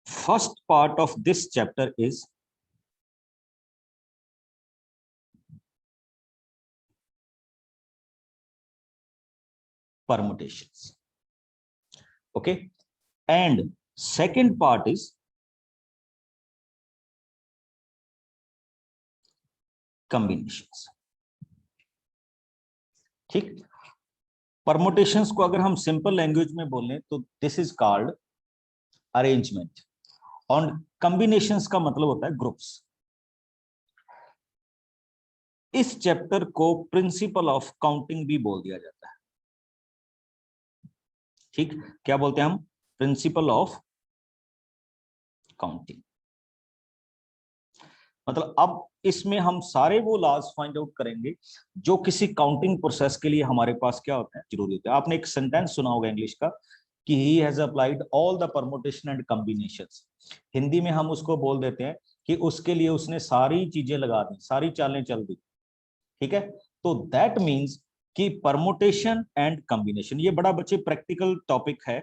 First part of this chapter is permutations. Okay, and second part is combinations. ठीक, permutations को अगर हम simple language में बोलें तो दिस इज कॉल्ड अरेंजमेंट, और कॉम्बिनेशंस का मतलब होता है ग्रुप्स। इस चैप्टर को प्रिंसिपल ऑफ काउंटिंग भी बोल दिया जाता है। ठीक, क्या बोलते हैं हम? Principle of counting. मतलब अब इसमें हम सारे वो लॉज फाइंड आउट करेंगे जो किसी काउंटिंग प्रोसेस के लिए हमारे पास क्या होता है, जरूरी होता है। आपने एक सेंटेंस सुना होगा इंग्लिश का कि he has applied all the permutation and combinations. Hindi में हम उसको बोल देते हैं कि उसके लिए उसने सारी चीजें लगा दी, सारी चालें चल दी। ठीक है, तो दैट मीन्स कि परमुटेशन एंड कॉम्बिनेशन ये बड़ा बच्चे प्रैक्टिकल टॉपिक है,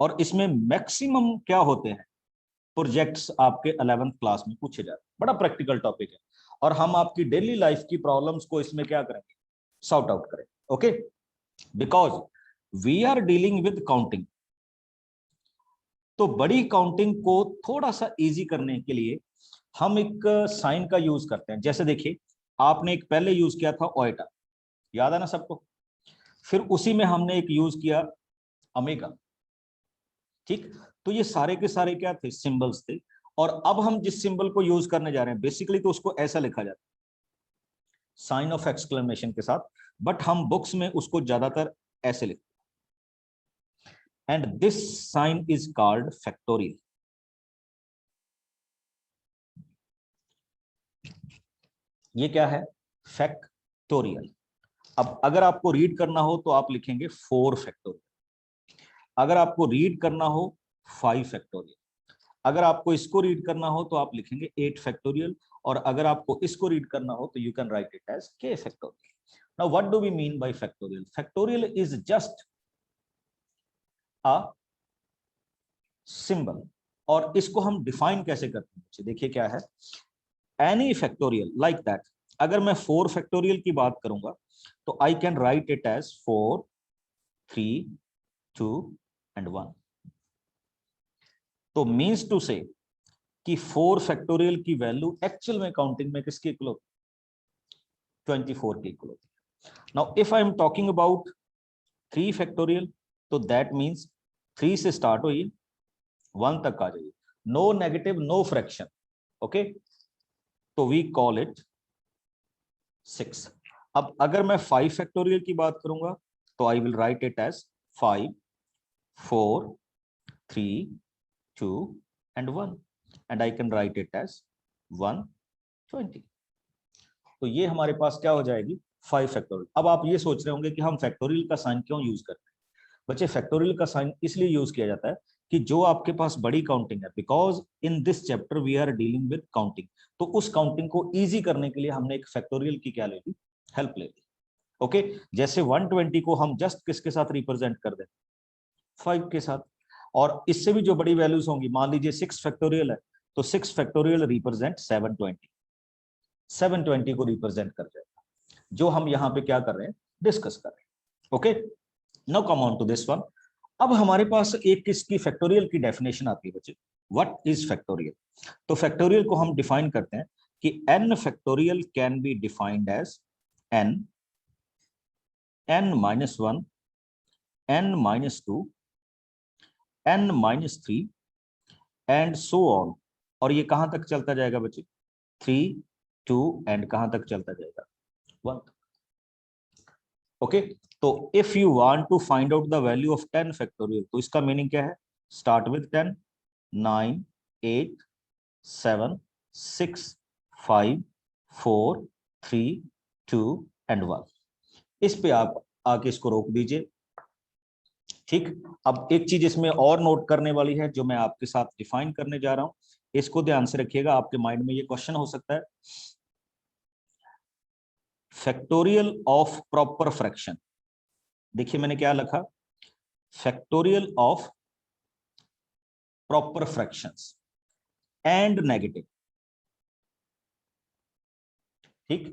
और इसमें मैक्सिमम क्या होते हैं प्रोजेक्ट्स आपके 11th क्लास में पूछे जाते हैं। बड़ा प्रैक्टिकल टॉपिक है, और हम आपकी डेली लाइफ की प्रॉब्लम्स को इसमें क्या करेंगे, सॉर्ट आउट करेंगे। Okay, because we are dealing with counting, तो बड़ी काउंटिंग को थोड़ा सा इजी करने के लिए हम एक साइन का यूज करते हैं। जैसे देखिए, आपने एक पहले यूज किया था ओएटा, याद है ना सबको? फिर उसी में हमने एक यूज किया ओमेगा। ठीक, तो ये सारे के सारे क्या थे, सिंबल्स थे। और अब हम जिस सिंबल को यूज करने जा रहे हैं बेसिकली तो उसको ऐसा लिखा जाता है, साइन ऑफ एक्सक्लेमेशन के साथ, बट हम बुक्स में उसको ज्यादातर ऐसे लिखते हैं। And this sign is called factorial. ये क्या है? फैक्टोरियल। अब अगर आपको रीड करना हो तो आप लिखेंगे 4 फैक्टोरियल, अगर आपको रीड करना हो 5 फैक्टोरियल, अगर आपको इसको रीड करना हो तो आप लिखेंगे 8 फैक्टोरियल, और अगर आपको इसको रीड करना हो तो you can write it as k factorial. Now what do we mean by factorial? Factorial is just a symbol, और इसको हम डिफाइन कैसे करते हैं? देखिए क्या है, एनी फैक्टोरियल लाइक दैट। अगर मैं 4 फैक्टोरियल की बात करूंगा तो I can write it as 4 3 2 and 1। तो मीन्स टू से कि 4 फैक्टोरियल की वैल्यू एक्चुअल में काउंटिंग में किसके इक्वल होती है? 24 के इक्वल होती है। Now if I am talking about 3 factorial, तो दैट मीन्स 3 से स्टार्ट होइए 1 तक आ जाइए, no negative no fraction. Okay, तो वी कॉल इट 6। अब अगर मैं 5 फैक्टोरियल की बात करूंगा तो I will write it as 5 4 3 2 and 1, and I can write it as 120। तो ये हमारे पास क्या हो जाएगी, 5 फैक्टोरियल। अब आप ये सोच रहे होंगे कि हम फैक्टोरियल का साइन क्यों यूज करते हैं? बच्चे, फैक्टोरियल का साइन इसलिए यूज किया जाता है कि जो आपके पास बड़ी काउंटिंग है, because in this chapter we are dealing with counting, तो उस काउंटिंग को इजी करने के लिए हमने एक फैक्टोरियल की क्या ले ली, हेल्प ले ली। ओके, जैसे 120 को हम जस्ट किसके साथ रिप्रेजेंट कर दें, 5 के साथ। और इससे भी जो बड़ी वैल्यूज होंगी, मान लीजिए 6 फैक्टोरियल है, तो 6 फैक्टोरियल रिप्रेजेंट 720, 720 को रिप्रेजेंट कर जाएगा, जो हम यहाँ पे क्या कर रहे हैं, डिस्कस कर रहे हैं। Okay, now come on to this one. अब हमारे पास एक इसकी फैक्टोरियल की डेफिनेशन आती है बच्चे, व्हाट इज फैक्टोरियल? तो फैक्टोरियल को हम डिफाइन करते हैं कि n factorial can be defined as n, n-1, n-2, n-3 and so on. और ये कहां तक चलता जाएगा बच्चे, 3 2 एंड कहां तक चलता जाएगा, 1। ओके, तो if you want to find out the value of 10 factorial, तो इसका मीनिंग क्या है, स्टार्ट विद 10, 9 8 7 6 5 4 3 2 एंड 1। इस पे आप आके इसको रोक दीजिए। ठीक, अब एक चीज इसमें और नोट करने वाली है जो मैं आपके साथ डिफाइन करने जा रहा हूं, इसको ध्यान से रखिएगा, आपके माइंड में ये क्वेश्चन हो सकता है, फैक्टोरियल ऑफ प्रॉपर फ्रैक्शन। देखिए मैंने क्या लिखा, factorial of proper fractions. And negative, ठीक,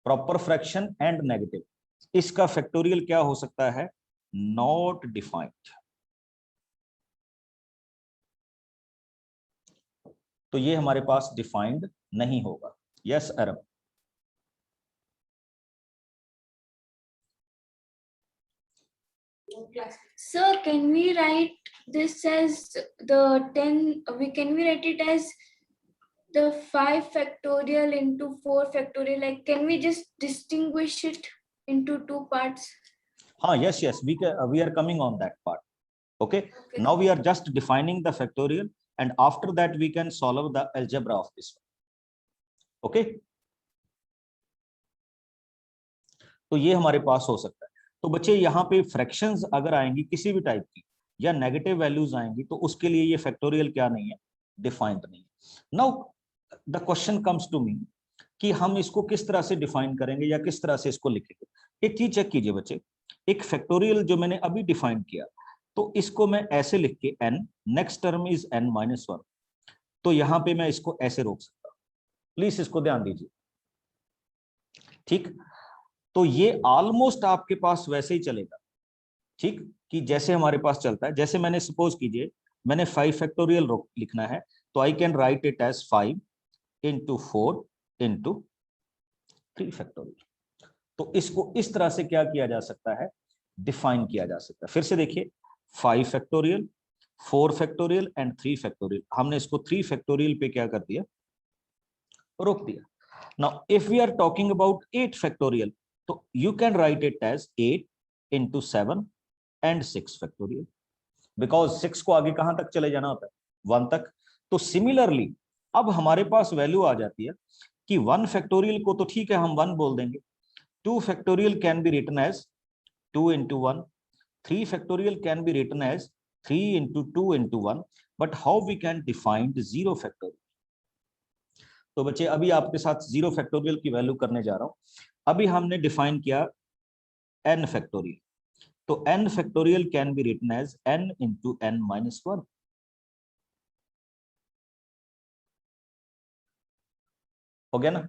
प्रॉपर फ्रैक्शन एंड नेगेटिव, इसका फैक्टोरियल क्या हो सकता है, नॉट डिफाइंड। तो ये हमारे पास डिफाइंड नहीं होगा। Yes Arab. Sir, can we write this as the 10, can we write it as the 5 factorial into 4 factorial? Like, can we just distinguish it into 2 parts? हाँ, yes, we are coming on that part. Okay, now we are just defining the factorial and after that we can solve the algebra of this one. Okay, तो ये हमारे पास हो सकता है। तो बच्चे यहाँ पे फ्रैक्शंस अगर आएंगी किसी भी टाइप की या नेगेटिव वैल्यूज आएंगी तो उसके लिए ये फैक्टोरियल क्या नहीं है, डिफाइंड नहीं है। Now the question comes to me कि हम इसको किस तरह से डिफाइन करेंगे या किस तरह से इसको लिखेंगे। एक चीज चेक कीजिए बच्चे, एक फैक्टोरियल जो मैंने अभी डिफाइन किया तो इसको मैं ऐसे लिख के n, next term is n-1, तो यहां पे मैं इसको ऐसे रोक सकता हूं। प्लीज इसको ध्यान दीजिए, ठीक। तो ये ऑलमोस्ट आपके पास वैसे ही चलेगा, ठीक, कि जैसे हमारे पास चलता है। जैसे मैंने सपोज कीजिए मैंने 5 फैक्टोरियल लिखना है तो I can write it as 5 into 4 into 3 factorial. तो इसको इस तरह से क्या किया जा सकता है, डिफाइन किया जा सकता है। फिर से देखिए 5 फैक्टोरियल, 4 फैक्टोरियल एंड 3 फैक्टोरियल, हमने इसको 3 फैक्टोरियल पे क्या कर दिया, रोक दिया। Now if we are talking about 8 factorial तो you can write it as 8 into 7 and 6 factorial, because 6 को आगे कहां तक चले जाना होता है, 1 तक। तो सिमिलरली अब हमारे पास वैल्यू आ जाती है कि 1 फैक्टोरियल को तो ठीक है हम 1 बोल देंगे, 2 factorial can be written as 2 into 1, 3 factorial can be written as 3 into 2 into 1, but how we can define 0 factorial. तो बच्चे अभी आपके साथ 0 फैक्टोरियल की वैल्यू करने जा रहा हूं। अभी हमने डिफाइन किया n फैक्टोरियल, तो n factorial can be written as n into n-1। हो गया ना।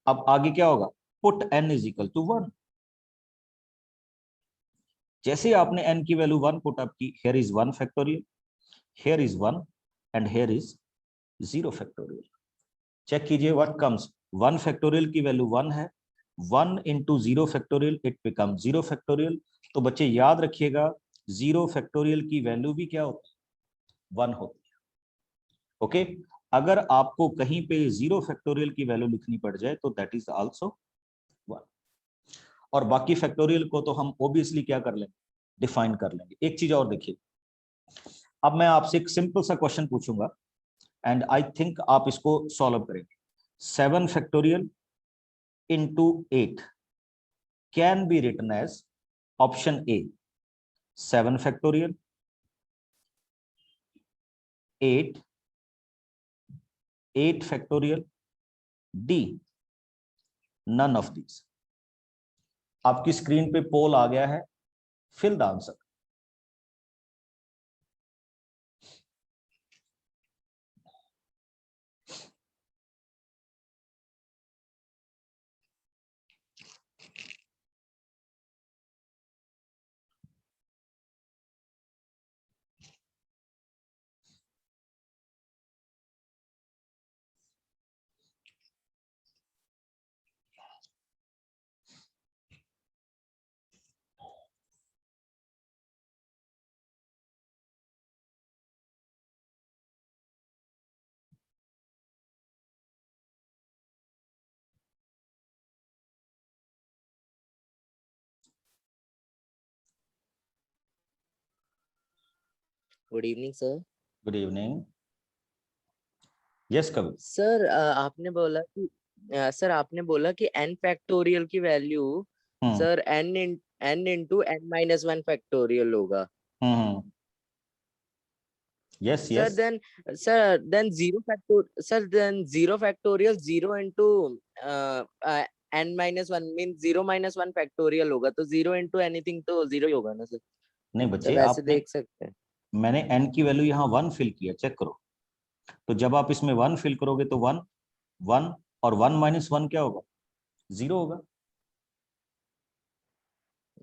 अब आगे क्या होगा, put n is equal to 1। जैसे आपने n की वैल्यू 1 पुट अप की, here is 1 factorial, here is 1 and here is 0 factorial. Check कीजिए व्हाट कम्स, 1 फैक्टोरियल की वैल्यू 1 है, 1 into 0 factorial it become 0 factorial. तो बच्चे याद रखिएगा 0 फैक्टोरियल की वैल्यू भी क्या होती है, 1 होती है। ओके, अगर आपको कहीं पे 0 फैक्टोरियल की वैल्यू लिखनी पड़ जाए तो दैट इज आल्सो 1, और बाकी फैक्टोरियल को तो हम ओबियसली क्या कर लेंगे, डिफाइन कर लेंगे। एक चीज और देखिए, अब मैं आपसे एक सिंपल सा क्वेश्चन पूछूंगा एंड आई थिंक आप इसको सॉल्व करेंगे। 7 factorial into 8 can be written as option A 7 factorial, 8 factorial, D none of these। आपकी स्क्रीन पे पोल आ गया है, fill the answer. Good evening sir. Good evening. Yes Kavil. Sir आपने बोला कि सर आपने बोला कि n फैक्टोरियल की value sir n into n-1 factorial होगा। Yes sir yes. then 0 factorial 0 into n-1 means 0-1 factorial होगा, तो 0 into anything तो 0 ही होगा ना सर। नहीं बच्चे, वैसे आपने, देख सकते हैं। मैंने n की वैल्यू यहाँ 1 फिल किया, चेक करो। तो जब आप इसमें 1 फिल करोगे तो 1 1 और 1 माइनस 1 क्या होगा? 0 होगा।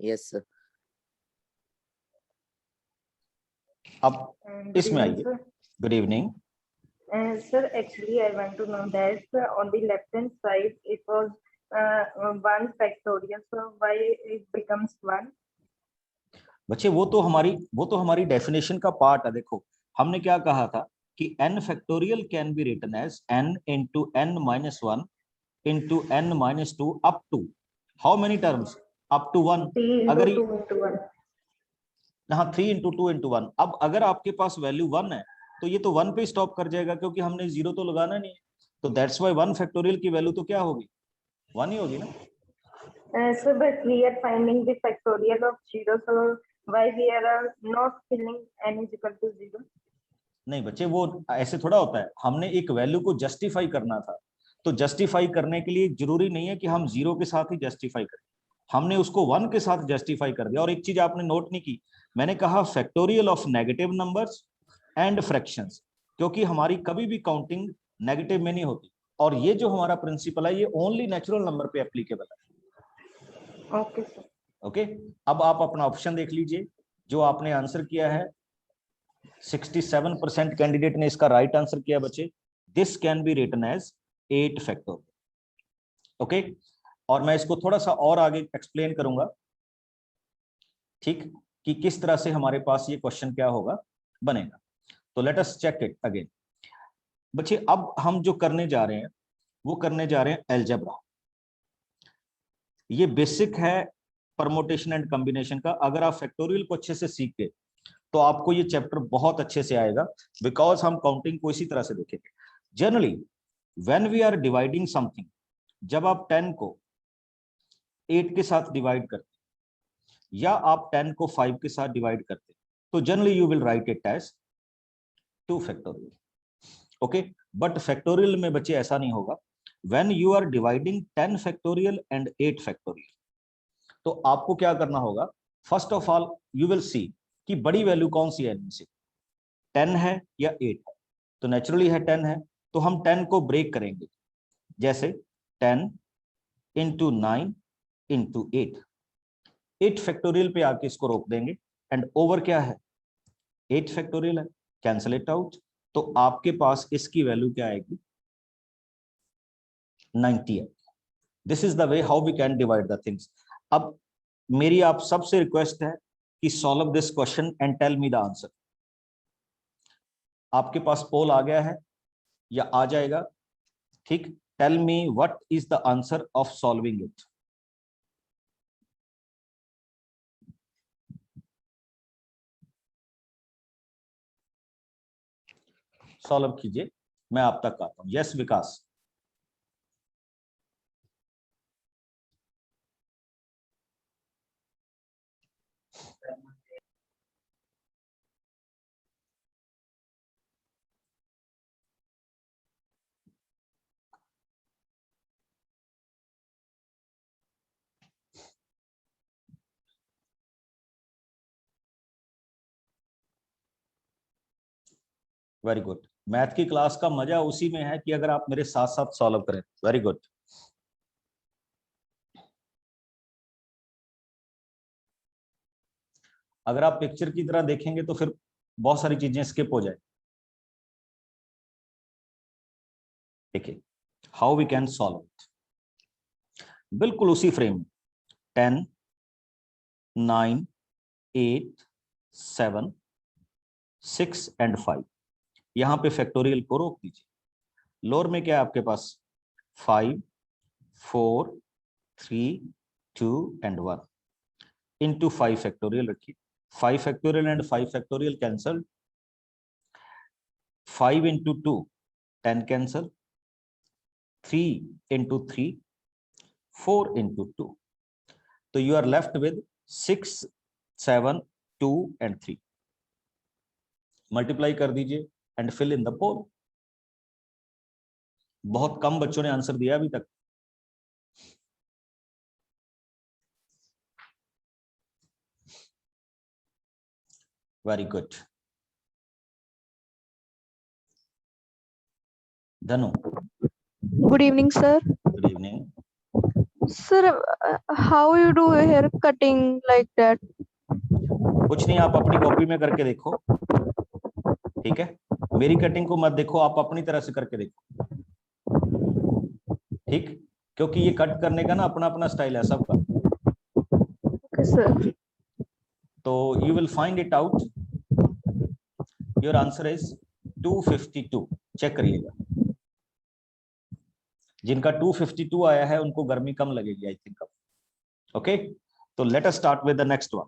Yes sir. अब Good इसमें evening, आइए। sir. Good evening. Sir, actually, I want to know that on the left-hand side, it was 1 factorial. So why it becomes 1? बच्चे वो तो हमारी डेफिनेशन का पार्ट है। देखो हमने क्या कहा था कि n factorial can be written as n into n minus 1 into n minus 2 up to how many terms? Up to 1। 3 into अगर 2 into 1. हाँ 3 इंटू 2 इंटू 1। अब अगर आपके पास वैल्यू 1 है तो ये तो 1 पे स्टॉप कर जाएगा, क्योंकि हमने 0 तो लगाना नहीं है। तो दैट्स व्हाई 1 फैक्टोरियल की वैल्यू तो क्या होगी? 1 ही होगी ना। So, but we are finding the factorial of 0. So why we are not filling n is equal to 0? नहीं बच्चे, वो ऐसे थोड़ा होता है। हमने एक वैल्यू को जस्टिफाई करना था, तो जस्टिफाई करने के लिए जरूरी नहीं है कि हम 0 के साथ ही जस्टिफाई करें। हमने उसको 1 के साथ जस्टिफाई कर दिया। और एक चीज आपने नोट नहीं की, मैंने कहा factorial of negative numbers and fractions, क्योंकि हमारी कभी भी काउंटिंग नेगेटिव में नहीं होती। और ये जो हमारा प्रिंसिपल है ये ओनली नेचुरल नंबर पे एप्लीकेबल है। Okay, sir. ओके, अब आप अपना ऑप्शन देख लीजिए। जो आपने आंसर किया है 67% कैंडिडेट ने इसका राइट आंसर किया बच्चे। This can be written as 8 factorial. Okay, और मैं इसको थोड़ा सा और आगे एक्सप्लेन करूंगा, ठीक, कि किस तरह से हमारे पास ये क्वेश्चन क्या होगा बनेगा। तो let us check it again. बच्चे अब हम जो करने जा रहे हैं वो करने जा रहे हैं अलजेब्रा। ये बेसिक है परमोटेशन एंड कॉम्बिनेशन का। अगर आप फैक्टोरियल को अच्छे से सीख गए तो आपको ये चैप्टर बहुत अच्छे से आएगा, बिकॉज हम काउंटिंग को इसी तरह से देखेंगे। Generally when we are dividing something, जब आप 10 को 8 के साथ डिवाइड करते या आप 10 को 5 के साथ डिवाइड करते, तो generally you will write it as 2 factorial. Okay, but factorial में बच्चे ऐसा नहीं होगा। When you are dividing 10 factorial and 8 factorial, तो आपको क्या करना होगा? First of all you will see कि बड़ी वैल्यू कौन सी है इनमें से, 10 है या 8 है। तो नेचुरली है 10 है, तो हम 10 को ब्रेक करेंगे, जैसे 10 इंटू 9 इंटू 8। 8 फैक्टोरियल पे आके इसको रोक देंगे, एंड ओवर क्या है? 8 फैक्टोरियल है, कैंसिल इट आउट। तो आपके पास इसकी वैल्यू क्या आएगी? 90 है। This is the way how we can divide the things. अब मेरी आप सबसे रिक्वेस्ट है कि solve this question and tell me the answer. आपके पास पोल आ गया है या आ जाएगा? ठीक, tell me what is the answer of solving it. Solve कीजिए, मैं आप तक आता हूं। Yes Vikas. Very good. Math की क्लास का मजा उसी में है कि अगर आप मेरे साथ साथ सॉल्व करें। Very good. अगर आप पिक्चर की तरह देखेंगे तो फिर बहुत सारी चीजें स्किप हो जाए। देखिए how we can solve it, बिल्कुल उसी फ्रेम में। 10 9 8 7 6 एंड 5, यहां पे फैक्टोरियल को रोक दीजिए। लोअर में क्या है आपके पास? 5 4 3 2 एंड 1 इंटू 5 फैक्टोरियल रखिए। 5 factorial and 5 factorial cancel. 5 into 2 10 cancel. 3 into 3 4 into 2। तो you are left with 6 7 2 and 3। Multiply कर दीजिए and fill in the poll. बहुत कम बच्चों ने आंसर दिया अभी तक। Very good. Dhanu, Good evening, sir. Good evening. Sir, how you do hair cutting like that? कुछ नहीं, आप अपनी कॉपी में करके देखो, ठीक है। मेरी कटिंग को मत देखो, आप अपनी तरह से करके देखो, ठीक, क्योंकि ये कट करने का ना अपना अपना स्टाइल है सबका। Okay, sir. तो you will find it out, your answer is 252। Check करिएगा, जिनका 252 आया है उनको गर्मी कम लगेगी आई थिंक। ओके, तो let us start with the next one.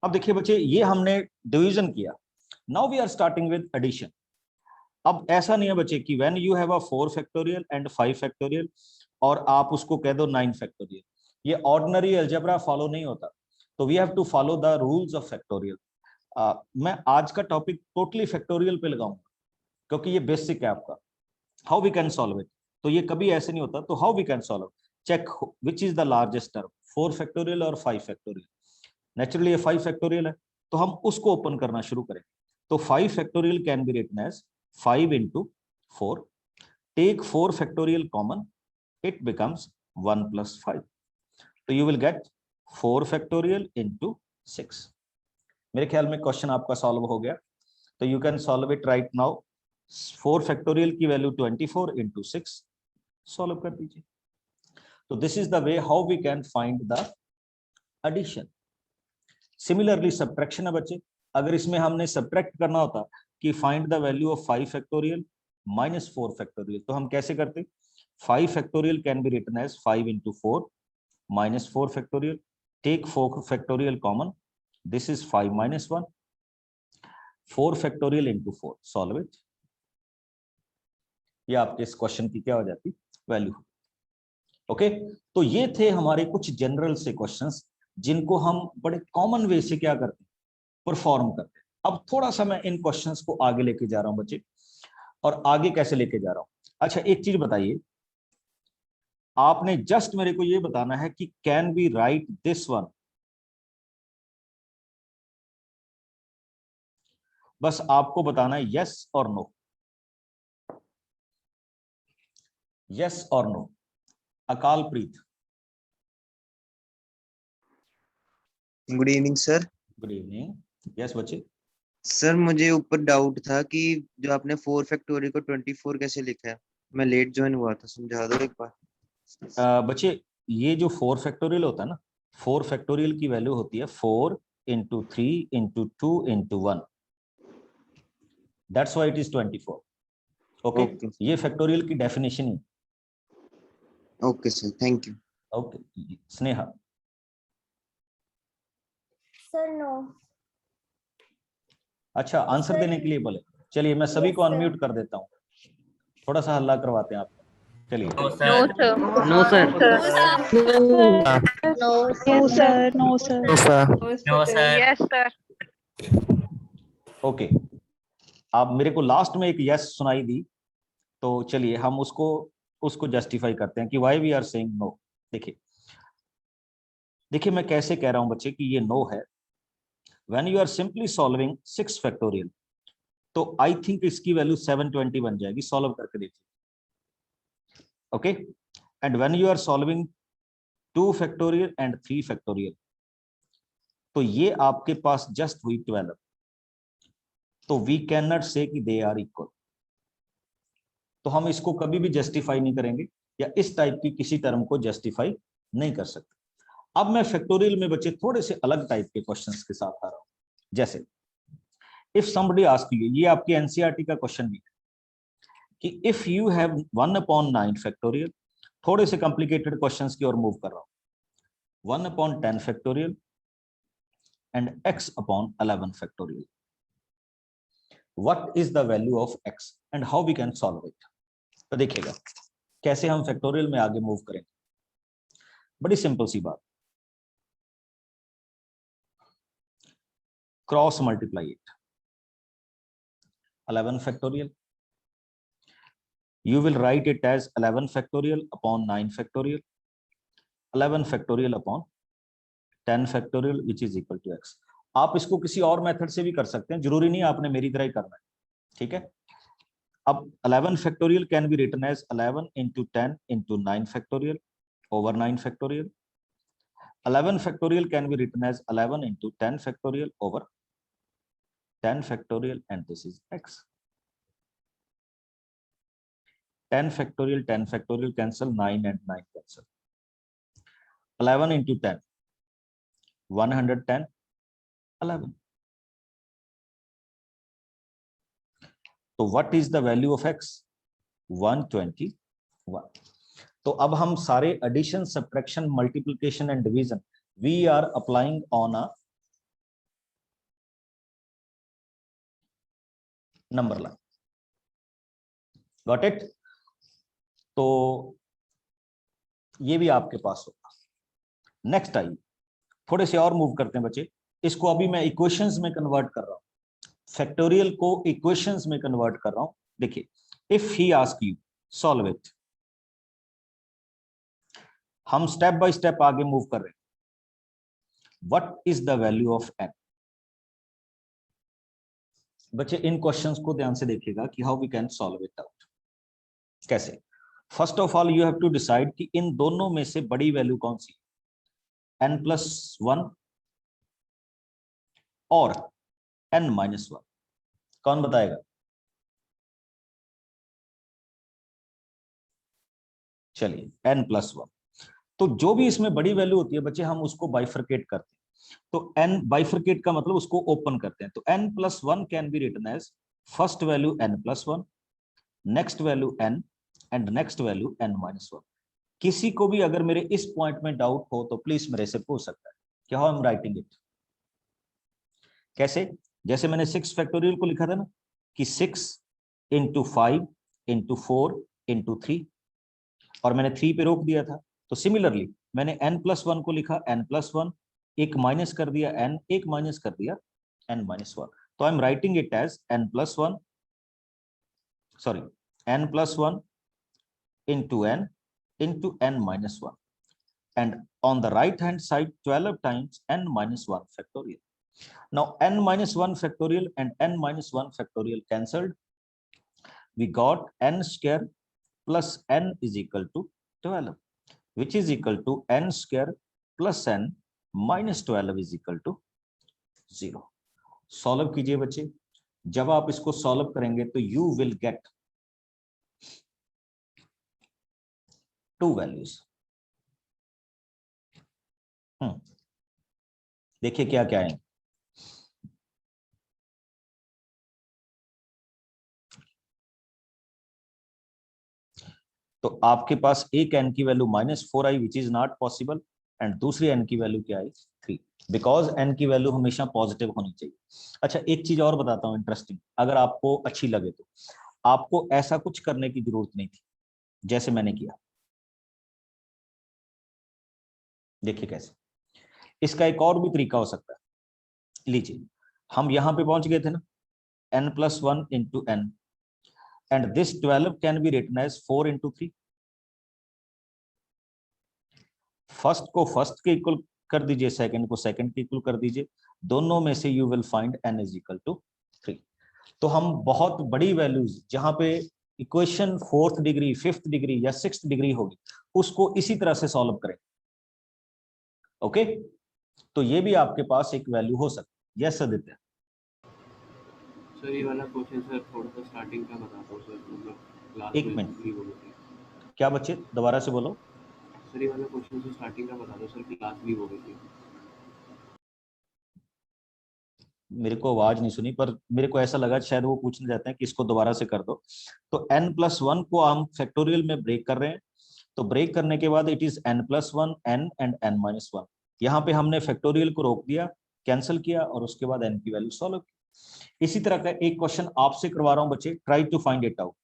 अब देखिए बच्चे, ये हमने डिवीजन किया, now we are starting with addition. अब ऐसा नहीं है बच्चे कि when you have a 4 factorial and 5 factorial और आप उसको कह दो 9 फैक्टोरियल, ये ऑर्डिनरी अलजेब्रा फॉलो नहीं होता, तो we have to follow the rules of factorial. मैं आज का टॉपिक टोटली फैक्टोरियल पे लगाऊंगा क्योंकि ये बेसिक है आपका, how we can solve it. तो ये कभी ऐसे नहीं होता, तो how we can solve, check which is the largest term, 4 factorial और 5 फैक्टोरियल। नेचुरली ये 5 फैक्टोरियल है, तो हम उसको ओपन करना शुरू करें। तो 5 factorial can be written as 5 into 4, take 4 factorial common, it becomes 1 plus 5, so you will get 4 factorial into 6। मेरे ख्याल में क्वेश्चन आपका सॉल्व हो गया, तो you can solve it right now. 4 factorial की वैल्यू 24 into 6, सॉल्व कर दीजिए। तो this is the way how we can find the addition. Similarly subtraction है बच्चे, अगर इसमें हमने सब्ट्रैक्ट करना होता कि find the value of 5 factorial minus 4 factorial, तो हम कैसे करते, 5 factorial can be written as 5 into 4 minus 4 factorial, take 4 factorial common, this is 5 minus 1, 4 factorial into 4, solve it. ये आपके इस क्वेश्चन की क्या हो जाती, वैल्यू। ओके, तो ये थे हमारे कुछ जनरल से क्वेश्चंस जिनको हम बड़े कॉमन वे से क्या करते, परफॉर्म करते। अब थोड़ा सा मैं इन क्वेश्चंस को आगे लेके जा रहा हूं बच्चे, और आगे कैसे लेके जा रहा हूं। अच्छा, एक चीज बताइए, आपने जस्ट मेरे को ये बताना है कि can we write this one, बस आपको बताना है यस और नो, यस और no. Akal Preet, good evening sir. Good evening. Yes बच्चे। सर मुझे ऊपर डाउट था कि जो आपने 4 फैक्टोरियल को 24 कैसे लिखा है, मैं लेट ज्वाइन हुआ था, समझा दो एक बार। बच्चे, ये जो 4 फैक्टोरियल होता है ना, 4 फैक्टोरियल की वैल्यू होती है 4 into 3 into 2 into 1, that's why it is 24। Okay, ये फैक्टोरियल की डेफिनेशन ही। Okay sir, thank you. Okay, Sneha. Sir no. अच्छा, आंसर देने के लिए बोले, चलिए मैं सभी को अनम्यूट कर देता हूँ, थोड़ा सा हल्ला करवाते हैं आप, चलिए। No sir. No sir. No, sir. Yes, sir. Okay, आप मेरे को लास्ट में एक यस सुनाई दी, तो चलिए हम उसको जस्टिफाई करते हैं कि why we are saying no. देखिए मैं कैसे कह रहा हूं बच्चे कि ये नो है। When you are simply solving 6 factorial, तो आई थिंक इसकी वैल्यू 720 बन जाएगी, सॉल्व करके देखिए। Okay, and when you are solving 2 factorial and 3 factorial, तो ये आपके पास जस्ट हुई 12, तो वी कैन नॉट से कि दे आर इक्वल, तो हम इसको कभी भी जस्टिफाई नहीं करेंगे, या इस टाइप की किसी टर्म को जस्टिफाई नहीं कर सकते। अब मैं फैक्टोरियल में बच्चे थोड़े से अलग टाइप के क्वेश्चंस के साथ आ रहा हूं, जैसे इफ समबडी आस्क यू, ये आपके एनसीईआरटी का क्वेश्चन भी है कि इफ यू हैव 1/9 फैक्टोरियल, थोड़े से कॉम्प्लिकेटेड क्वेश्चंस की ओर मूव कर रहा हूं, 1/10 factorial and x/11 factorial, what is the value of x and how we can solve it. तो देखिएगा कैसे हम फैक्टोरियल में आगे मूव करेंगे, बड़ी सिंपल सी बात, cross multiply it, 11 factorial, you will write it as 11 factorial upon 9 factorial, 11 factorial upon 10 factorial which is equal to x। आप इसको किसी और मेथड से भी कर सकते हैं, जरूरी नहीं आपने मेरी तरह ही करना है, ठीक है। अब 11 factorial can be written as 11 into 10 into 9 factorial over 9 factorial. 11 factorial can be written as 11 into 10 factorial over 10 factorial, and this is x. 10 factorial cancel, 9 and 9 cancel. 11 into 10, 110, 11. तो what is the value of x? 121. तो अब हम सारे addition, subtraction, multiplication and division we are applying on a number line. Got it? तो ये भी आपके पास होगा. नेक्स्ट आइए, थोड़े से और मूव करते हैं बच्चे. इसको अभी मैं इक्वेशंस में कन्वर्ट कर रहा हूं, फैक्टोरियल को इक्वेशंस में कन्वर्ट कर रहा हूं. देखिए, if he ask you solve it, हम स्टेप बाय स्टेप आगे मूव कर रहे हैं. What is the value of n? बच्चे इन क्वेश्चंस को ध्यान से देखिएगा कि how we can solve it out. कैसे? First of all you have to decide कि इन दोनों में से बड़ी वैल्यू कौन सी, n+1 और n-1. कौन बताएगा? चलिए, n+1. तो जो भी इसमें बड़ी वैल्यू होती है बच्चे, हम उसको बाइफरकेट करते हैं. तो n बाइफरकेट का मतलब उसको ओपन करते हैं. तो n+1 can be written as first value n+1, next value n and next value n-1. किसी को भी अगर मेरे इस पॉइंट में डाउट हो तो प्लीज मेरे से पूछ सकता है कि how I am writing it. कैसे? जैसे मैंने 6 फैक्टोरियल को लिखा था ना कि 6 into 5 into 4 into 3, और मैंने 3 पे रोक दिया था. तो सिमिलरली मैंने n+1 को लिखा n+1, एक माइनस कर दिया n, एक माइनस कर दिया n-1. तो I am writing it as n+1 into n into n-1, and on the right hand side 12 times n-1 factorial. Now n-1 factorial and n-1 factorial cancelled. We got n square plus n is equal to 12, which is equal to n square plus n minus 12 is equal to 0. Solve कीजिए बच्चे. जब आप इसको solve करेंगे तो you will get two values. देखिए क्या क्या है. तो आपके पास एक n की value -4 I, which is not possible, and दूसरी n की वैल्यू क्या आई? 3, बिकॉज n की वैल्यू हमेशा पॉजिटिव होनी चाहिए. अच्छा, एक चीज और बताता हूं इंटरेस्टिंग, अगर आपको अच्छी लगे तो. आपको ऐसा कुछ करने की जरूरत नहीं थी जैसे मैंने किया. देखिए कैसे. इसका एक और भी तरीका हो सकता है. लीजिए, हम यहां पे पहुंच गए थे ना, n+1 into n, and this 12 can be written as 4 into 3. First को फर्स्ट के इक्वल कर दीजिए, सेकंड को सेकंड के इक्वल कर दीजिए. दोनों में से you will find n is equal to 3. तो हम बहुत बड़ी वैल्यूज जहां पे equation 4th degree, 5th degree या 6th डिग्री होगी, उसको इसी तरह से सॉल्व करें. ओके, तो ये भी आपके पास एक वैल्यू हो सकती है. यस आदित्य. सर ये वाला क्वेश्चन सर थोड़ा सा स्टार्टिंग का बता दो सर, मतलब क्लास एक में मिनट. भी बोले थे. क्या बच्चे, दोबारा से बोलो. सर ये वाला क्वेश्चन सर स्टार्टिंग का बता दो सर, क्लास भी हो गई थी. मेरे को आवाज नहीं सुनी, पर मेरे को ऐसा लगा शायद वो पूछने जाते हैं कि इसको दोबारा से कर दो. तो n+1 को हम फैक्टोरियल में ब्रेक कर रहे हैं. तो ब्रेक करने के बाद it is n+1 n and n-1. यहाँ पे हमने फैक्टोरियल को रोक दिया, कैंसिल किया, और उसके बाद n की वैल्यू सॉल्व की. इसी तरह का एक क्वेश्चन आपसे करवा रहा हूं बच्चे. Try to find it out.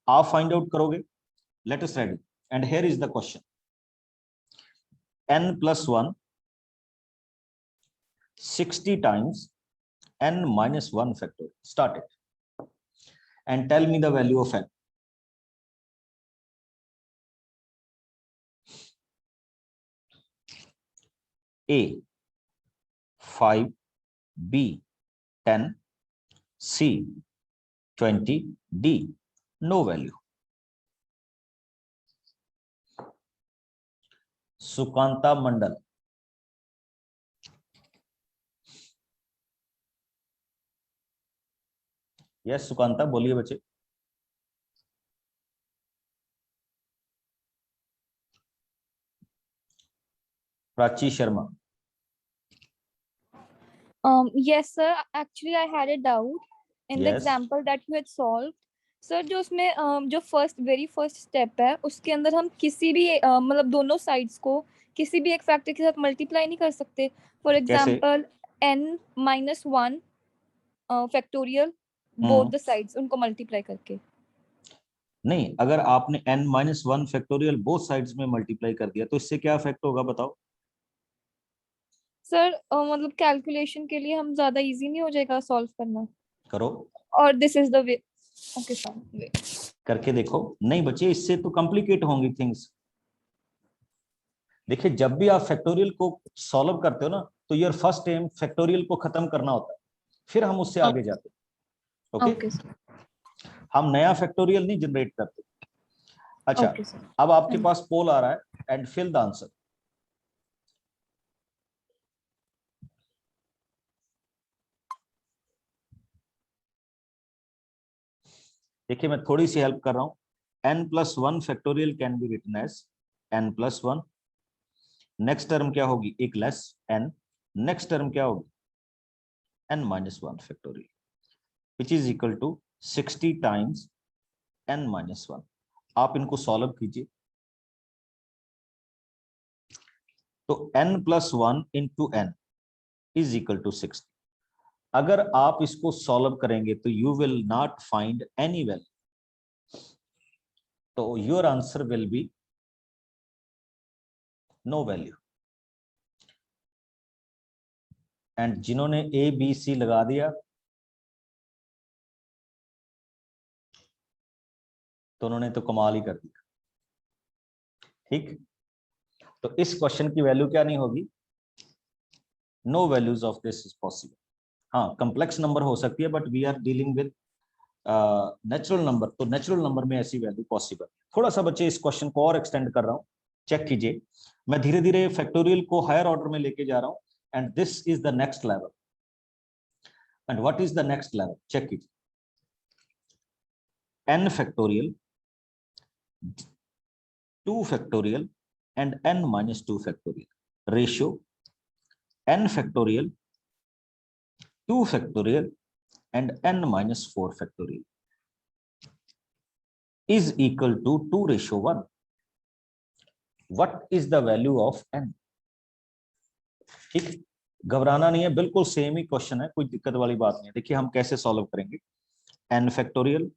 आप फाइंड आउट करोगे. Let us ready, and here is the question. n+1 60 times n-1 factorial. Start it and tell me the value of n. A 5, B 10, C 20, D no value. Sukanta Mandal, yes Sukanta बोलिए बच्चे। Prachi Sharma, Yes, sir. Actually, I had a doubt in the Yes. example that you had solved. Sir जो उसमें जो very first step है उसके अंदर हम किसी भी मतलब दोनों साइड्स को किसी भी एक फैक्टर के साथ मल्टीप्लाई नहीं कर सकते। For example n-1 factorial both the sides उनको मल्टीप्लाई करके। नहीं, अगर आपने n-1 फैक्टोरियल बोथ साइड्स में मल्टीप्लाई कर दिया तो इससे क्या इफेक्ट होगा बताओ। सर मतलब कैलकुलेशन के लिए हम ज्यादा इजी नहीं हो जाएगा सॉल्व करना। करो, और this is the way. Okay sir, way करके देखो। नहीं बच्चे, इससे तो कॉम्प्लिकेट होंगी थिंग्स। देखिए, जब भी आप फैक्टोरियल को सॉल्व करते हो ना, तो योर फर्स्ट एम फैक्टोरियल को खत्म करना होता है, फिर हम उससे आगे जाते हैं। ओके, ओके सर, हम नया फैक्टोरियल नहीं जनरेट करते। अच्छा, ओके सर। अब आपके पास पोल आ रहा है एंड फिल द आंसर। देखिए, मैं थोड़ी सी हेल्प कर रहा हूं। n+1 factorial can be written as n+1। Next term क्या होगी, एक लेस n। नेक्स्ट टर्म क्या होगी, n-1 factorial, which is equal to 60 times n-1। आप इनको सॉल्व कीजिए तो n+1 into n is equal to 60। अगर आप इसको सॉल्व करेंगे तो you will not find any value, तो your answer will be no value. And जिन्होंने ए बी सी लगा दिया तो उन्होंने तो कमाल ही कर दिया। ठीक, तो इस क्वेश्चन की वैल्यू क्या नहीं होगी, no values of this is possible. हाँ, कॉम्प्लेक्स नंबर हो सकती है, but we are dealing with natural number, तो नेचुरल नंबर में ऐसी वैल्यू पॉसिबल। थोड़ा सा बच्चे इस क्वेश्चन को और एक्सटेंड कर रहा हूं, चेक कीजिए। मैं धीरे धीरे फैक्टोरियल को हायर ऑर्डर में लेके जा रहा हूं, and this is the next level. And what is the next level, check कीजिए। n factorial, 2 factorial and n-2 factorial ratio n factorial, 2 factorial and n-4 factorial is equal to 2:1. What is the value of n? ठीक, घबराना नहीं है, बिल्कुल same ही question है, कोई दिक्कत वाली बात नहीं है। देखिए हम कैसे सॉल्व करेंगे। n factorial,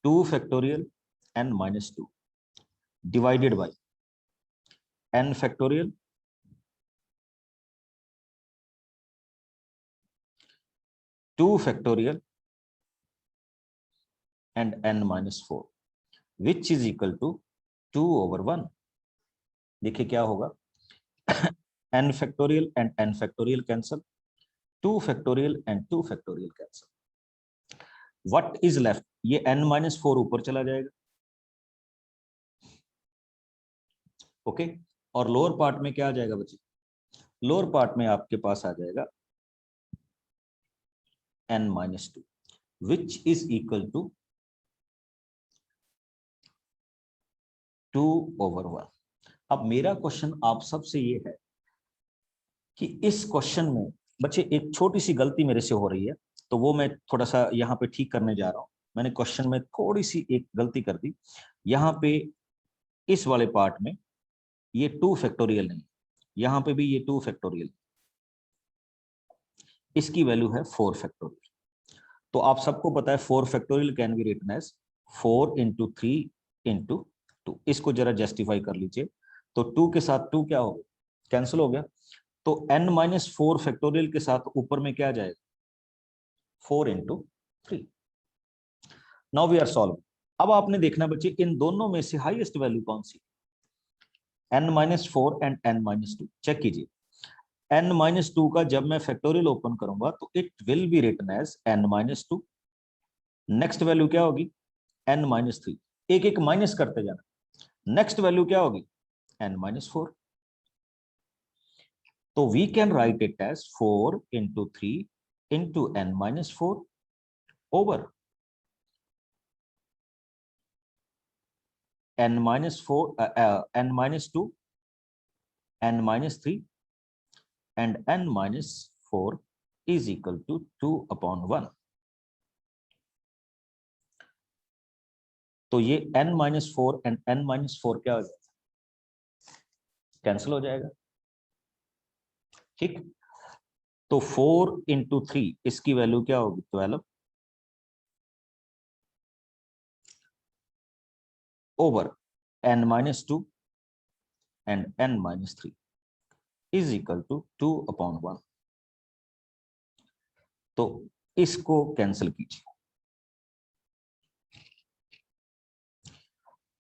2 factorial n-2 divided by n factorial, 2 factorial and n-4 which is equal to 2/1। देखिए क्या होगा, n factorial and n factorial cancel, 2 factorial and 2 factorial cancel. What is left, ये n-4 ऊपर चला जाएगा। ओके, और lower part में क्या आ जाएगा बच्चे, लोअर पार्ट में आपके पास आ जाएगा n-2 which is equal to 2/1। अब मेरा क्वेश्चन आप सबसे ये है कि इस क्वेश्चन में बच्चे एक छोटी सी गलती मेरे से हो रही है, तो वो मैं थोड़ा सा यहाँ पे ठीक करने जा रहा हूँ। मैंने क्वेश्चन में थोड़ी सी एक गलती कर दी। यहाँ पे इस वाले पार्ट में ये 2 फैक्टोरियल नहीं, यहाँ पे भी ये 2 फैक्टोरियल, इसकी वैल्यू है 4 फैक्टोरियल। तो आप सबको पता है 4 factorial can be written as 4 × 3 × 2। इसको जरा जस्टिफाई कर लीजिए, तो 2 के साथ 2 क्या हो गया, कैंसिल हो गया। तो n-4 फैक्टोरियल के साथ ऊपर में क्या जाएगा, 4 × 3। Now we are solve. अब आपने देखना बच्चे, इन दोनों में से हाईएस्ट वैल्यू कौन सी, n-4 एंड n-2। चेक कीजिए, n-2 का जब मैं फैक्टोरियल ओपन करूंगा तो it will be written as n-2। Next value क्या होगी, n माइनस 3, एक एक माइनस करते जाना, नेक्स्ट वैल्यू क्या होगी n माइनस 4। तो we can write it as 4 into 3 into n minus 4 over n minus 4, n minus 2, n minus 3 and n minus 4 is equal to 2 upon 1. तो ये n minus 4 and n minus 4 क्या हो जाएगा, cancel हो जाएगा, ठीक। तो 4 इंटू 3 इसकी वैल्यू क्या होगी 12 over n minus 2 and n minus 3 is equal to 2 upon 1. तो इसको कैंसिल कीजिए,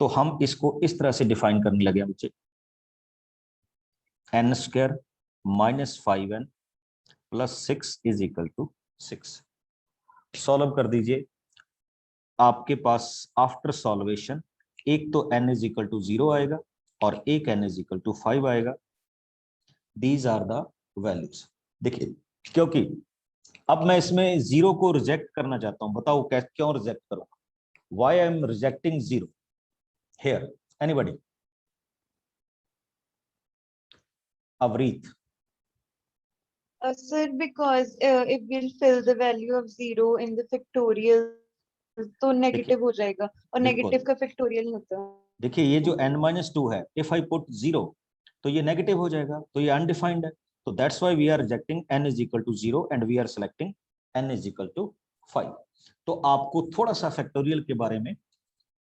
तो हम इसको इस तरह से डिफाइन करने लगे बच्चे, n square minus 5n plus 6 is equal to 6। Solve कर दीजिए, आपके पास आफ्टर सॉल्वेशन एक तो n इज इक्वल टू 0 आएगा और एक n इज इक्वल टू 5 आएगा। These are the values. देखिए, क्योंकि अब मैं इसमें 0 को रिजेक्ट करना चाहता हूं, बताओ क्यों रिजेक्ट करूंगा, why I am rejecting 0 here, anybody? Avreet? Sir, because if we'll fill the value of 0 in the factorial, तो नेगेटिव हो जाएगा और नेगेटिव का फैक्टोरियल नहीं होता। देखिए, ये जो n-2 है, इफ आई पुट 0 तो ये नेगेटिव हो जाएगा, तो ये अनडिफाइंड है, तो that's why we are rejecting n is equal to 0 and we are selecting n is equal to 5। तो आपको थोड़ा सा फैक्टोरियल के बारे में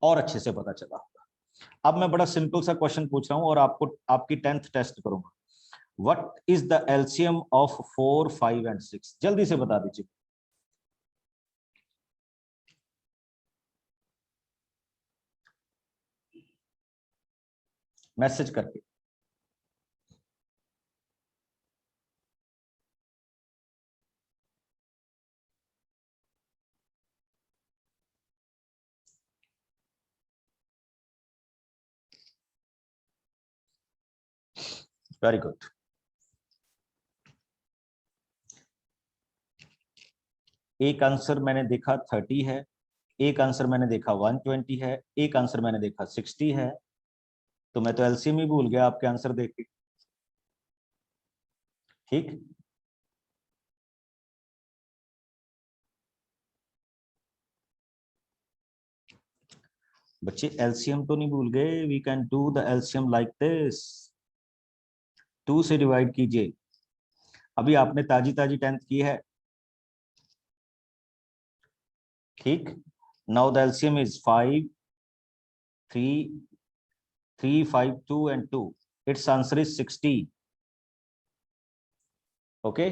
और अच्छे से पता चला होगा। अब मैं बड़ा सिंपल सा क्वेश्चन पूछ रहा हूं और आपको आपकी 10th टेस्ट करूंगा। What is the LCM of 4, 5 and 6? जल्दी से बता दीजिए। मैसेज करके। Very good. एक आंसर मैंने देखा 30 है, एक आंसर मैंने देखा 120 है, एक आंसर मैंने देखा 60 है, तो मैं तो एलसीएम ही भूल गया आपके आंसर देख के। ठीक, बच्चे एलसीएम तो नहीं भूल गए। We can do the LCM like this, 2 से डिवाइड कीजिए। अभी आपने ताजी 10th की है, ठीक। Now the LCM is 5, 3, 3, 5, 2 and 2. Its answer is 60. Okay.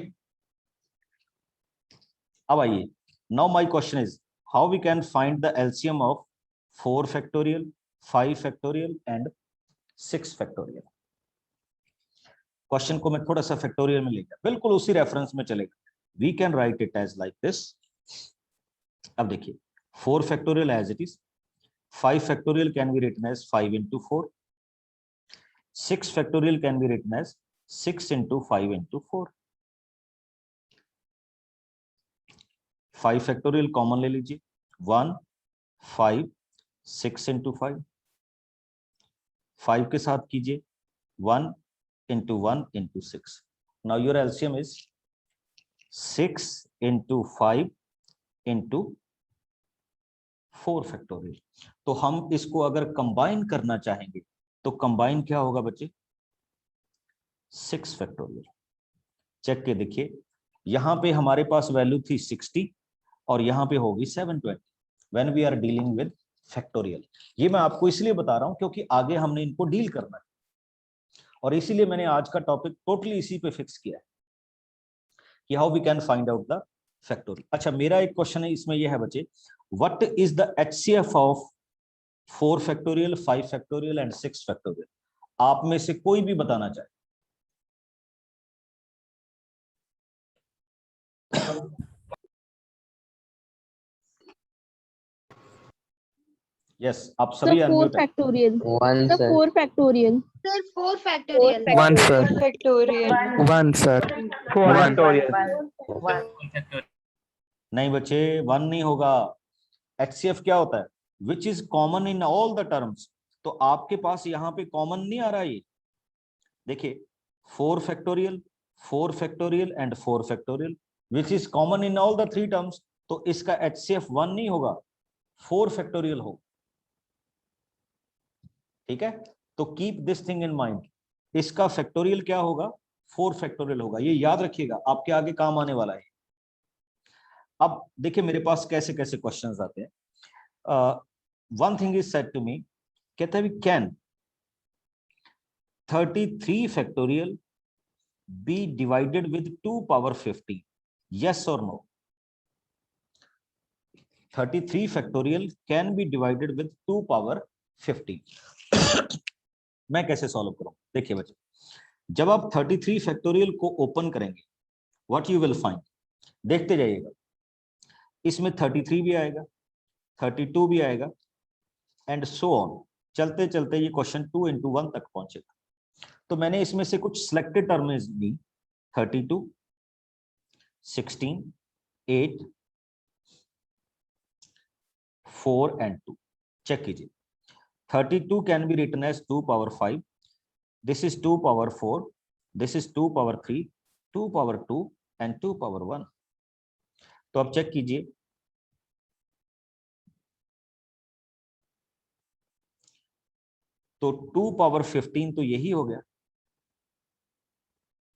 अब आइए, now my question is how we can find the LCM of 4 factorial, 5 factorial and 6 factorial. Question को मैं थोड़ा सा फैक्टोरियल में लेकर बिल्कुल उसी रेफरेंस में चलेगा। We can write it as like this. अब देखिए, 4 factorial as it is, 5 factorial can be written as 5 into 4, 6 factorial can be written as 6 into 5 into 4। 5 factorial common ले लीजिए, 1, 5, 6 into 5, 5 के साथ कीजिए 1 into 1 into 6। Now your LCM is 6 into 5 into 4 factorial. तो हम इसको अगर कंबाइन करना चाहेंगे तो कंबाइन क्या होगा बच्चे, 6 फैक्टोरियल। चेक के देखिए, यहां पे हमारे पास वैल्यू थी 60 और यहां पे होगी 720 when we are dealing with factorial. ये मैं आपको इसलिए बता रहा हूं क्योंकि आगे हमने इनको डील करना है और इसीलिए मैंने आज का टॉपिक टोटली इसी पे फिक्स किया है कि how we can find out the factorial. अच्छा, मेरा एक क्वेश्चन है इसमें यह है बच्चे, what is the HCF of 4 factorial, 5 factorial and 6 factorial? आप में से कोई भी बताना चाहे। यस, आप सभी अनम्यूट है। Factorial one sir sir 4 factorial sir 4 factorial 1 sir, factorial 1 sir, 1. नहीं बच्चे, 1 नहीं होगा। HCF क्या होता है? Which is common in all the terms. तो आपके पास यहाँ पे कॉमन नहीं आ रहा है ये। देखिए 4 factorial, 4 factorial and 4 factorial, which is common in all the 3 terms. तो इसका HCF 1 नहीं होगा, 4 फैक्टोरियल होगा। ठीक है, तो keep this thing in mind, इसका फैक्टोरियल क्या होगा? 4 फैक्टोरियल होगा। ये याद रखिएगा, आपके आगे काम आने वाला है। अब देखिए मेरे पास कैसे कैसे क्वेश्चंस आते हैं। One thing is said to me, कहते हैं can 33 factorial be divided with 2 power 50, yes और no? 33 factorial can be divided with 2 power 50। मैं कैसे सॉल्व करूं? देखिए बच्चे, जब आप 33 फैक्टोरियल को ओपन करेंगे, व्हाट यू विल फाइंड, देखते जाइएगा, इसमें 33 भी आएगा, 32 भी आएगा एंड सो ऑन। चलते चलते ये क्वेश्चन 2 into 1 तक पहुंचेगा। तो मैंने इसमें से कुछ सिलेक्टेड टर्म्स ली, 32, 16, 8, 4 and 2। चेक कीजिए, 32 can be written as 2 power 5, this is 2 power 4, this is 2 power 3, 2 power 2 and 2 power 1। तो अब चेक कीजिए, तो 2 power 15 तो यही हो गया।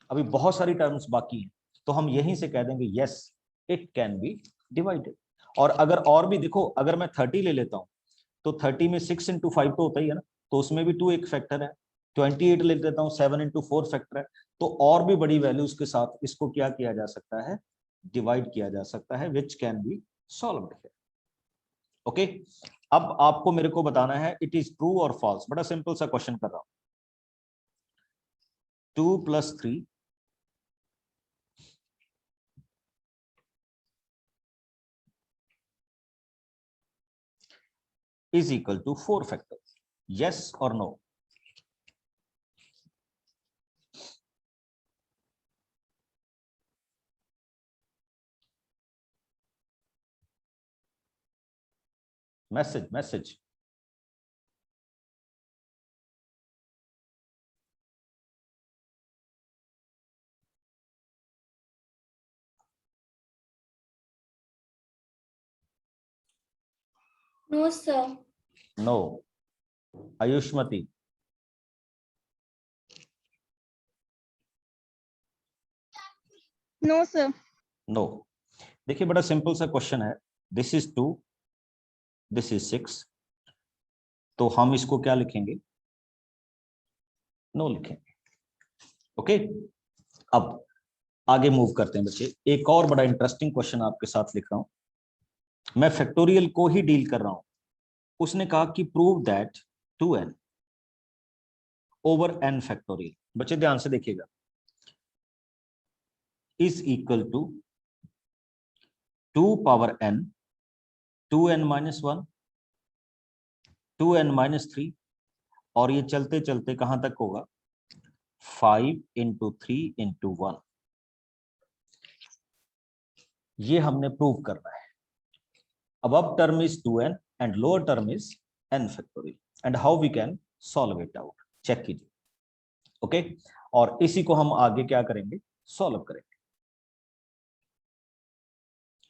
अभी बहुत सारी टर्म्स बाकी हैं, तो हम यहीं से कह देंगे yes it can be divided. और अगर और भी देखो, अगर मैं 30 ले लेता हूं तो 30 में 6 into 5 तो होता ही है ना, तो उसमें भी 2 एक फैक्टर है। 28 ले लेता हूं, 7 into 4 फैक्टर है। तो और भी बड़ी वैल्यूज के साथ इसको क्या किया जा सकता है? डिवाइड किया जा सकता है, which can be solved here. Okay, अब आपको मेरे को बताना है इट इज ट्रू और फॉल्स। बड़ा सिंपल सा क्वेश्चन कर रहा हूं। 2 + 3 is equal to 4 factor, yes or no? Message. No, sir. No. Ayushmati. No sir No. देखिए बड़ा सिंपल सा क्वेश्चन है। दिस इज 2, दिस इज 6, तो हम इसको क्या लिखेंगे? नो लिखेंगे। ओके, अब आगे मूव करते हैं बच्चे। एक और बड़ा इंटरेस्टिंग क्वेश्चन आपके साथ लिख रहा हूं। मैं फैक्टोरियल को ही डील कर रहा हूं। उसने कहा कि prove that 2n over n factorial. बच्चे ध्यान से देखिएगा, is equal to 2 power n, 2n - 1, 2n - 3, और ये चलते चलते कहां तक होगा? 5 into 3 into 1। ये हमने प्रूव करना है। अब term is 2n and lower term is n factorial, and how we can solve it out. Check कीजिए। ओके, और इसी को हम आगे क्या करेंगे? सॉल्व करेंगे।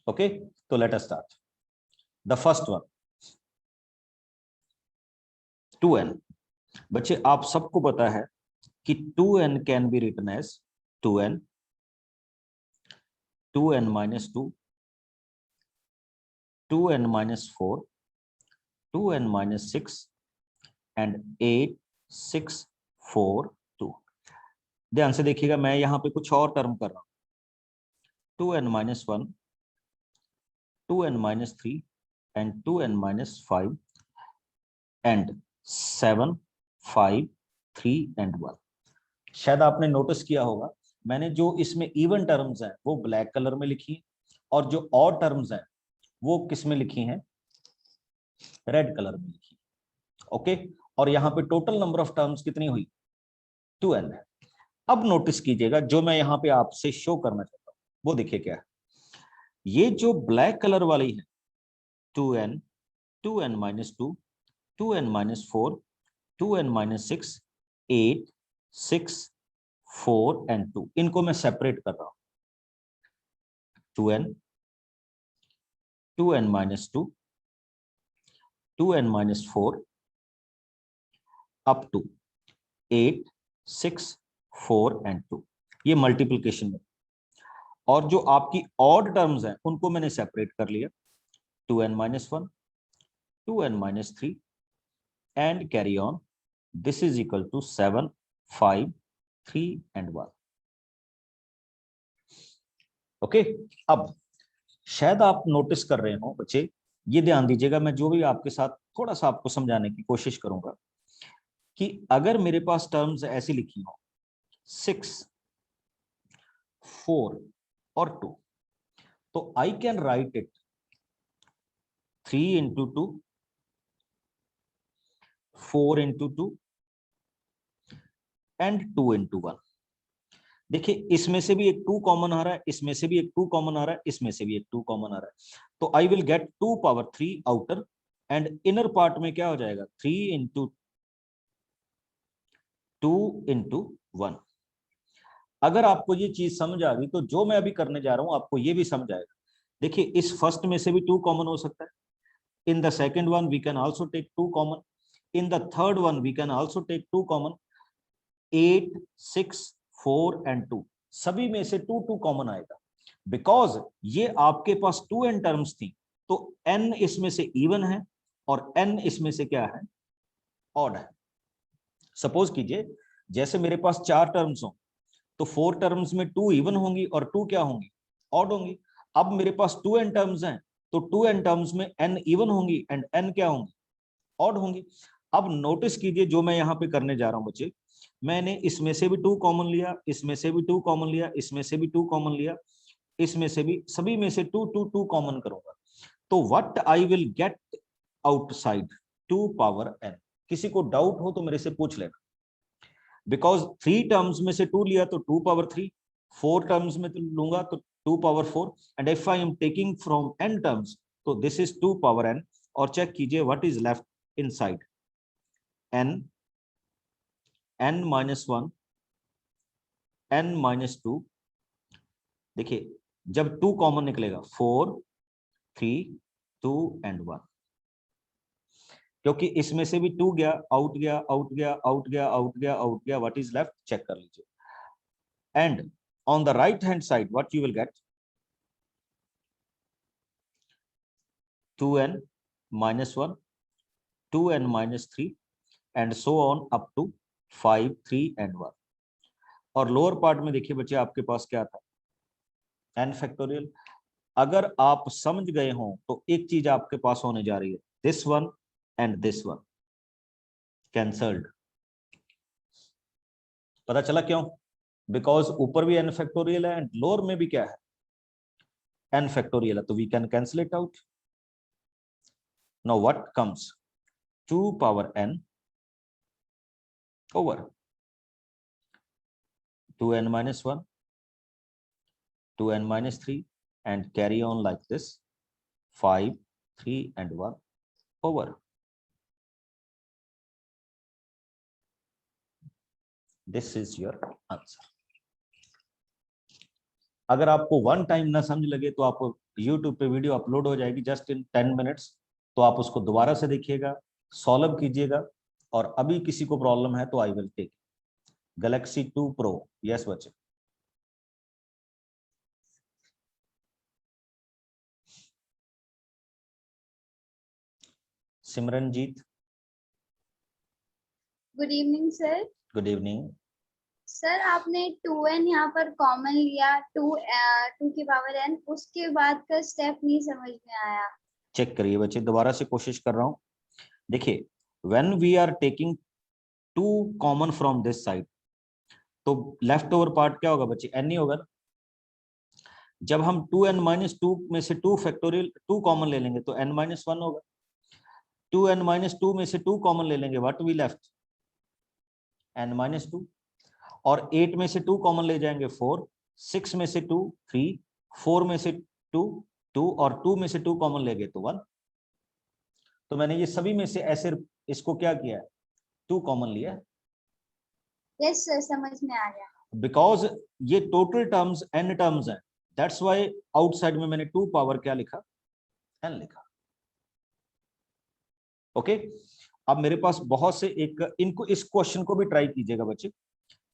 ओके, तो let us start. The first one 2n। बच्चे आप सबको पता है कि 2n can be written as 2n, 2n - 2, 2n - 4, 2n - 6 and 8, 6, 4, 2। ध्यान से देखिएगा, मैं यहां पे कुछ और टर्म कर रहा हूं। 2n - 1, 2n - 3 and 2n - 5 and 7, 5, 3 and 1। शायद आपने नोटिस किया होगा, मैंने जो इसमें इवन टर्म्स हैं वो ब्लैक कलर में लिखी हैं, और जो ऑड टर्म्स हैं वो किस में लिखी हैं? रेड कलर में लिखी, ओके। और यहाँ पे टोटल नंबर ऑफ टर्म्स कितनी हुई, 2n है। अब नोटिस कीजिएगा जो मैं यहाँ पे आपसे शो करना चाहता हूँ वो देखिए क्या है। ये जो ब्लैक कलर वाली है 2n, 2n minus 2, 2n minus 4, 2n minus 6, 8, 6, 4 and 2, इनको मैं सेपरेट कर रहा हूं। 2n, 2n minus 2, 2n minus 4 up to 8, 6, 4 and 2, ये मल्टीप्लिकेशन में। और जो आपकी ऑड टर्म्स हैं उनको मैंने सेपरेट कर लिया, 2n minus 1, 2n minus 3 and carry on. This is equal to 7, 5, 3 and 1. Okay अब शायद आप नोटिस कर रहे हो बच्चे, ये ध्यान दीजिएगा, मैं जो भी आपके साथ थोड़ा सा आपको समझाने की कोशिश करूंगा कि अगर मेरे पास टर्म्स ऐसी लिखी हो 6, 4 और 2, तो I can write it 3 into 2, 4 into 2 and 2 into 1। देखिए इसमें से भी एक 2 कॉमन आ रहा है, इसमें से भी एक 2 कॉमन आ रहा है, इसमें से भी एक 2 कॉमन आ रहा है, तो I will get 2 power 3 outer and inner part में क्या हो जाएगा 3 into 2 into 1। अगर आपको ये चीज समझ आ गई तो जो मैं अभी करने जा रहा हूं आपको ये भी समझ आएगा। देखिए इस फर्स्ट में से भी 2 कॉमन हो सकता है, in the second one we can also take 2 common, in the third one we can also take 2 common, 8, 6, 4 and 2 सभी में से 2 2 कॉमन आएगा। बिकॉज ये आपके पास 2n टर्म्स थी तो n इसमें से इवन है और n इसमें से क्या है, ऑड है। सपोज कीजिए जैसे मेरे पास 4 टर्म्स हो तो 4 टर्म्स में 2 इवन होंगी और 2 क्या होंगी, ऑड होंगी। अब मेरे पास 2n टर्म्स हैं तो 2n टर्म्स में n इवन होंगी एंड n क्या होंगी, ऑड होंगी। अब नोटिस कीजिए जो मैं यहाँ पे करने जा रहा हूँ बच्चे, मैंने इसमें से भी 2 कॉमन लिया, इसमें से भी 2 कॉमन लिया, इसमें से भी 2 कॉमन लिया, इसमें से भी, सभी में से 2 2 2 कॉमन करूंगा तो what I will get outside 2 power n। किसी को डाउट हो तो मेरे से पूछ लेना, बिकॉज 3 टर्म्स में से 2 लिया तो 2 power 3, 4 टर्म्स में तो लूंगा तो 2 power 4 and if I am taking from n terms तो दिस इज 2 power n। और चेक कीजिए what is left inside, n, n minus 1, n minus 2। देखिए जब 2 कॉमन निकलेगा 4, 3, 2 and 1, क्योंकि इसमें से भी 2 गया, आउट गया, आउट गया, आउट गया, आउट गया, आउट गया, व्हाट इज लेफ्ट चेक कर लीजिए। And on the right hand side what you will get 2n minus 1, 2n minus 3 and so on up to 5, 3 and 1। और लोअर पार्ट में देखिए बच्चे आपके पास क्या था, n फैक्टोरियल। अगर आप समझ गए हो तो एक चीज आपके पास होने जा रही है, this one and this one cancelled. पता चला क्यों, बिकॉज ऊपर भी n फैक्टोरियल है एंड लोअर में भी क्या है, n फैक्टोरियल है, तो we can cancel it out. Now what comes 2 power n over 2n minus 1, 2n minus 3 and carry on like this 5, 3 and 1 over this is your answer। अगर आपको one time ना समझ लगे तो आपको YouTube पे वीडियो अपलोड हो जाएगी जस्ट इन 10 मिनट्स, तो आप उसको दोबारा से देखिएगा, सॉल्व कीजिएगा। और अभी किसी को प्रॉब्लम है तो I will take Galaxy 2 Pro। Yes बच्चे, Simranjeet, good evening sir. Good evening. Sir आपने 2n यहाँ पर कॉमन लिया, 2 की पावर n, उसके बाद का स्टेप नहीं समझ में आया। चेक करिए बच्चे, दोबारा से कोशिश कर रहा हूं। देखिए when we are taking 2 common from this side तो लेफ्ट ओवर पार्ट क्या होगा बच्चे, n ही होगा ना। जब हम 2n minus 2 में से 2 फैक्टोरियल 2 कॉमन ले लेंगे तो n minus 1 होगा। 2n-2 में से 2 कॉमन ले लेंगे, व्हाट वी लेफ्ट n-2, और 8 में से 2 कॉमन ले जाएंगे 4, 6 में से 2 3, 4 में से 2 2 और 2 में से 2 कॉमन ले गए तो 1। तो मैंने ये सभी में से ऐसे इसको क्या किया है, 2 कॉमन लिया है। यस सर, समझ में आ गया। बिकॉज ये टोटल टर्म्स n टर्म्स हैं, दैट्स व्हाई आउटसाइड में मैंने 2 पावर क्या लिखा, n लिखा। ओके अब मेरे पास बहुत से इनको इस क्वेश्चन को भी ट्राई कीजिएगा बच्चे,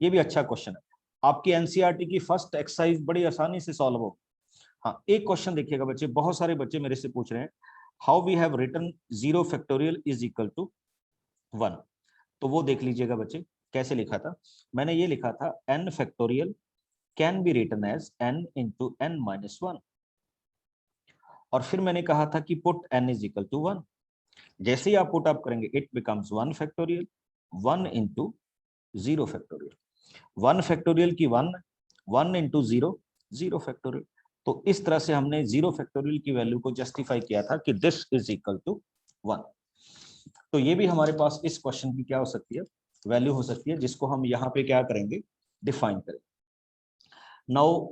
ये भी अच्छा क्वेश्चन है, आपकी एनसीईआरटी की फर्स्ट एक्सरसाइज बड़ी आसानी से सॉल्व हो। हाँ एक क्वेश्चन देखिएगा बच्चे, बहुत सारे बच्चे मेरे से पूछ रहे हैं how we have written 0 factorial is equal to 1। तो वो देख लीजिएगा बच्चे कैसे लिखा था। मैंने ये लिखा था n factorial can be written as n into n-1, और फिर मैंने कहा था कि put n is equal to 1। जैसे ही आप पुट अप करेंगे it becomes 1 factorial 1 into 0 factorial, 1 factorial की 1, 1 इंटू 0 0 फैक्टोरियल। तो इस तरह से हमने 0 फैक्टोरियल की वैल्यू को जस्टिफाई किया था कि दिस इज इक्वल टू 1। तो ये भी हमारे पास इस क्वेश्चन की क्या हो सकती है, वैल्यू हो सकती है, जिसको हम यहाँ पे क्या करेंगे, डिफाइन करेंगे। Now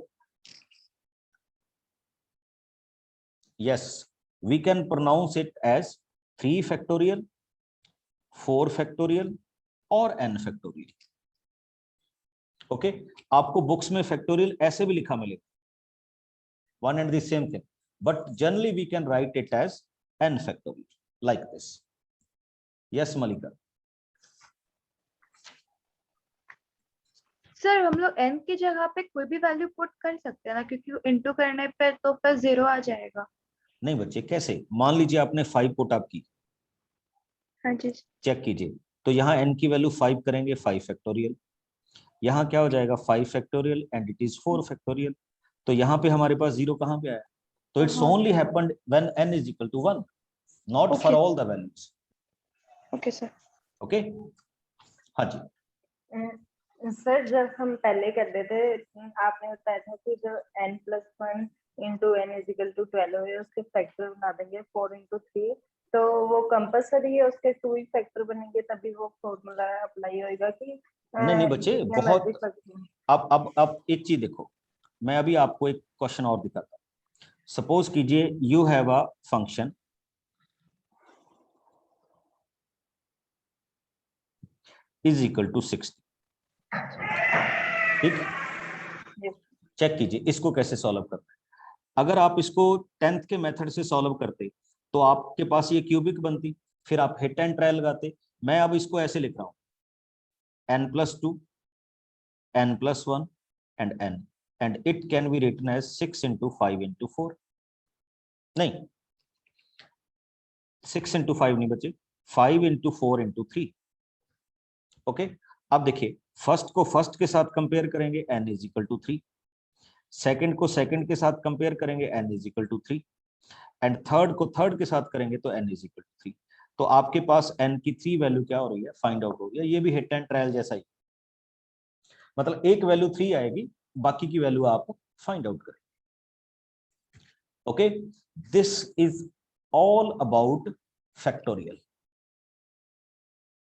yes we can pronounce it as 3 factorial, 4 factorial और n फैक्टोरियल। ओके आपको बुक्स में फैक्टोरियल ऐसे भी लिखा मिलेगा, one and the same thing, but generally we can write it as n factorial like this. Yes Malika। Sir हम लोग n की जगह पे कोई भी वैल्यू पुट कर सकते हैं ना, क्योंकि इंटू करने पे तो फिर 0 आ जाएगा। नहीं बच्चे कैसे, मान लीजिए आपने 5 पुट अप की, हाँ जी चेक कीजिए, तो यहाँ n की वैल्यू 5 करेंगे 5 फैक्टोरियल, यहाँ क्या हो जाएगा 5 factorial and it is 4 factorial. तो यहाँ पे हमारे पास 0 कहाँ पे आया, तो it's only happened when n is equal to 1, not for all the values. Okay sir. Okay हाँ जी। सर जब हम पहले करते थे आपने बताया था कि जो n+1 into n is equal to 12 है उसके फैक्टर बना देंगे 4 इंटू 3, तो वो कंपलसरी है उसके 2 ही फैक्टर बनेंगे तभी वो फॉर्मूला अप्लाई होएगा कि नहीं बच्चे बहुत, अब एक चीज देखो, मैं अभी आपको एक क्वेश्चन और दिखाता हूं। सपोज कीजिए you have a function is equal to 60, ठीक, चेक कीजिए इसको कैसे सॉल्व करते हैं। अगर आप इसको 10th के मेथड से सॉल्व करते तो आपके पास ये क्यूबिक बनती, फिर आप हिट एंड ट्राई लगाते। मैं अब इसको ऐसे लिख रहा हूं n+2 n+1 and n, and it can be written as 6 into 5 into 4, नहीं 6 into 5 नहीं बचे, 5 into 4 into 3। ओके अब देखिए फर्स्ट को फर्स्ट के साथ कंपेयर करेंगे n is equal to 3, second को सेकंड के साथ कंपेयर करेंगे n is equal to 3, and third को थर्ड के साथ करेंगे तो n इज इक्वल टू 3। तो आपके पास n की 3 वैल्यू क्या हो रही है, फाइंड आउट हो गया। ये भी हिट एंड ट्रायल जैसा ही, मतलब एक वैल्यू 3 आएगी, बाकी की वैल्यू आप फाइंड आउट करें। Okay this is all about factorial.